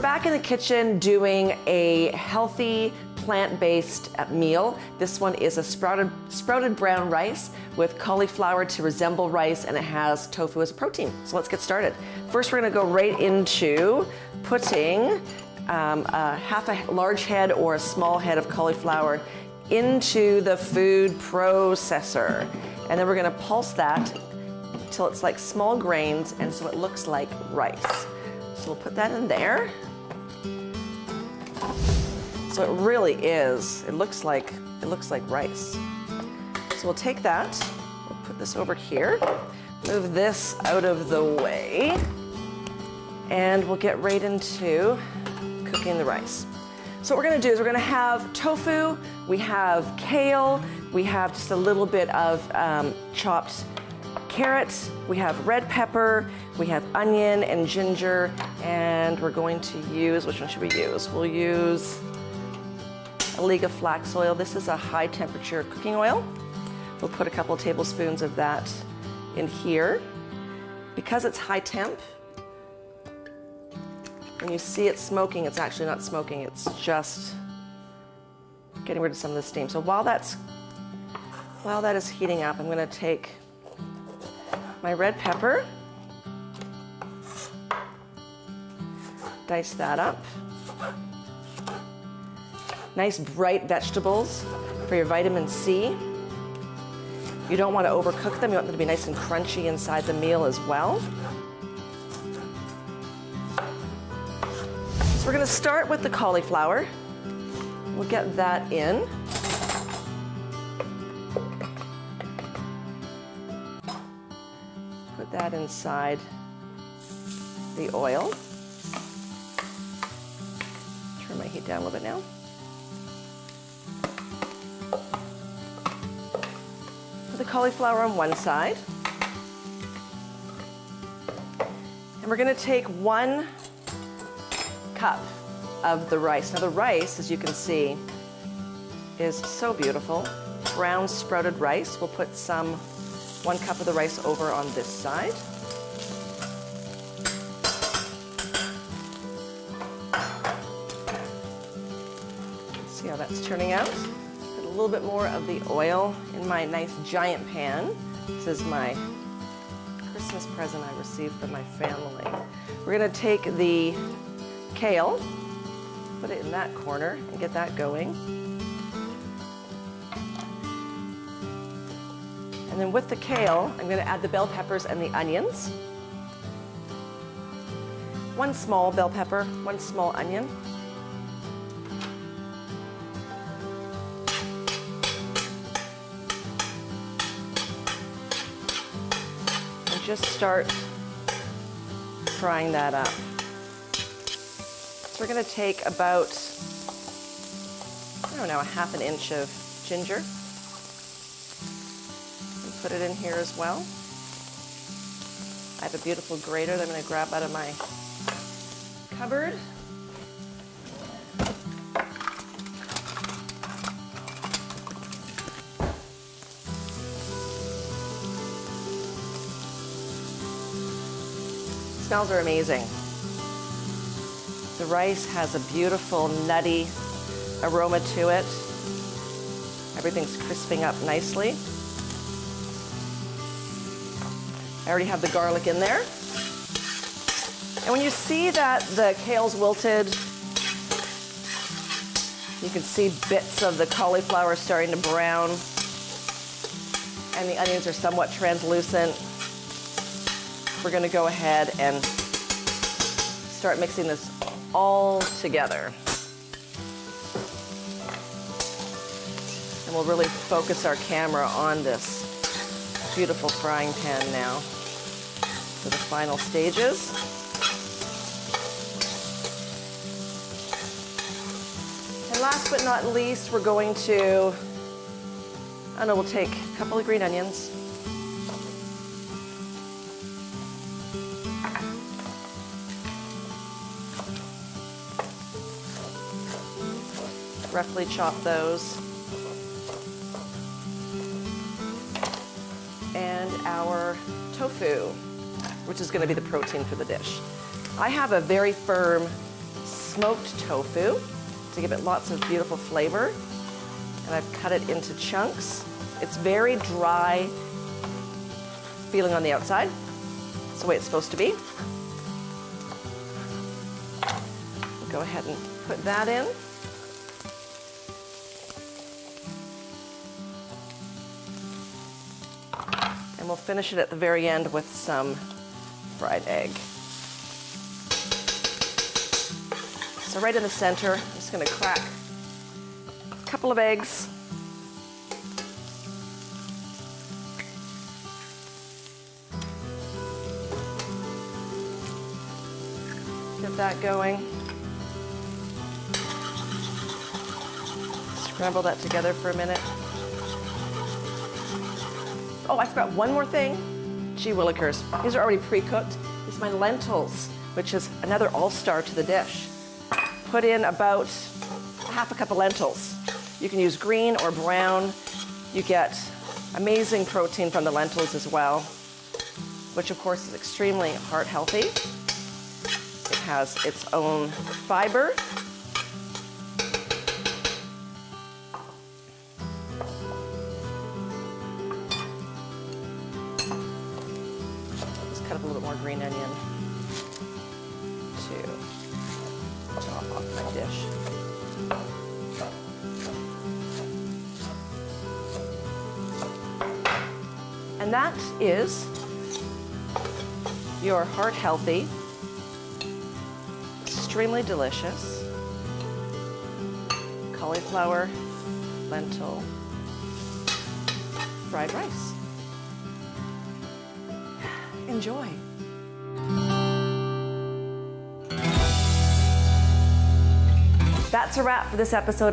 back in the kitchen doing a healthy plant-based meal. This one is a sprouted brown rice with cauliflower to resemble rice, and it has tofu as a protein. So let's get started. First, we're gonna go right into putting half a large head or a small head of cauliflower into the food processor. And then we're gonna pulse that till it's like small grains, and so it looks like rice. So we'll put that in there. So it really is, it looks like rice. So we'll take that, we'll put this over here, move this out of the way, and we'll get right into cooking the rice. So what we're gonna do is we're gonna have tofu, we have kale, we have just a little bit of chopped carrots, we have red pepper, we have onion and ginger, and we're going to use, which one should we use? We'll use Alligga flax oil. This is a high temperature cooking oil. We'll put a couple of tablespoons of that in here. Because it's high temp, when you see it smoking, it's actually not smoking, it's just getting rid of some of the steam. So while that is heating up, I'm gonna take my red pepper, dice that up. Nice bright vegetables for your vitamin C. You don't want to overcook them. You want them to be nice and crunchy inside the meal as well. So we're going to start with the cauliflower. We'll get that in. Put that inside the oil. Turn my heat down a little bit now. Put the cauliflower on one side. And we're going to take 1 cup of the rice. Now the rice, as you can see, is so beautiful. Brown sprouted rice. We'll put 1 cup of the rice over on this side. Let's see how that's turning out. Put a little bit more of the oil in my nice giant pan. This is my Christmas present I received from my family. We're going to take the kale, put it in that corner and get that going. And then with the kale, I'm going to add the bell peppers and the onions. 1 small bell pepper, 1 small onion. And just start frying that up. So we're going to take about, I don't know, a ½ inch of ginger. Put it in here as well. I have a beautiful grater that I'm going to grab out of my cupboard. Smells are amazing. The rice has a beautiful nutty aroma to it. Everything's crisping up nicely. I already have the garlic in there. And when you see that the kale's wilted, you can see bits of the cauliflower starting to brown, and the onions are somewhat translucent. We're going to go ahead and start mixing this all together. And we'll really focus our camera on this beautiful frying pan now for the final stages. And last but not least, we're going to, I don't know, we'll take a couple of green onions. Roughly chop those. And our tofu, which is going to be the protein for the dish. I have a very firm smoked tofu to give it lots of beautiful flavor. And I've cut it into chunks. It's very dry feeling on the outside. It's the way it's supposed to be. We'll go ahead and put that in. And we'll finish it at the very end with some fried egg. So right in the center, I'm just going to crack a couple of eggs. Get that going. Scramble that together for a minute. Oh, I forgot one more thing. Gee willikers, these are already pre-cooked. This is my lentils, which is another all-star to the dish. Put in about half a cup of lentils. You can use green or brown. You get amazing protein from the lentils as well, which of course is extremely heart healthy. It has its own fiber. Just cut up a little more green onion to top off my dish. And that is your heart-healthy, extremely delicious cauliflower lentil fried rice. Enjoy. That's a wrap for this episode.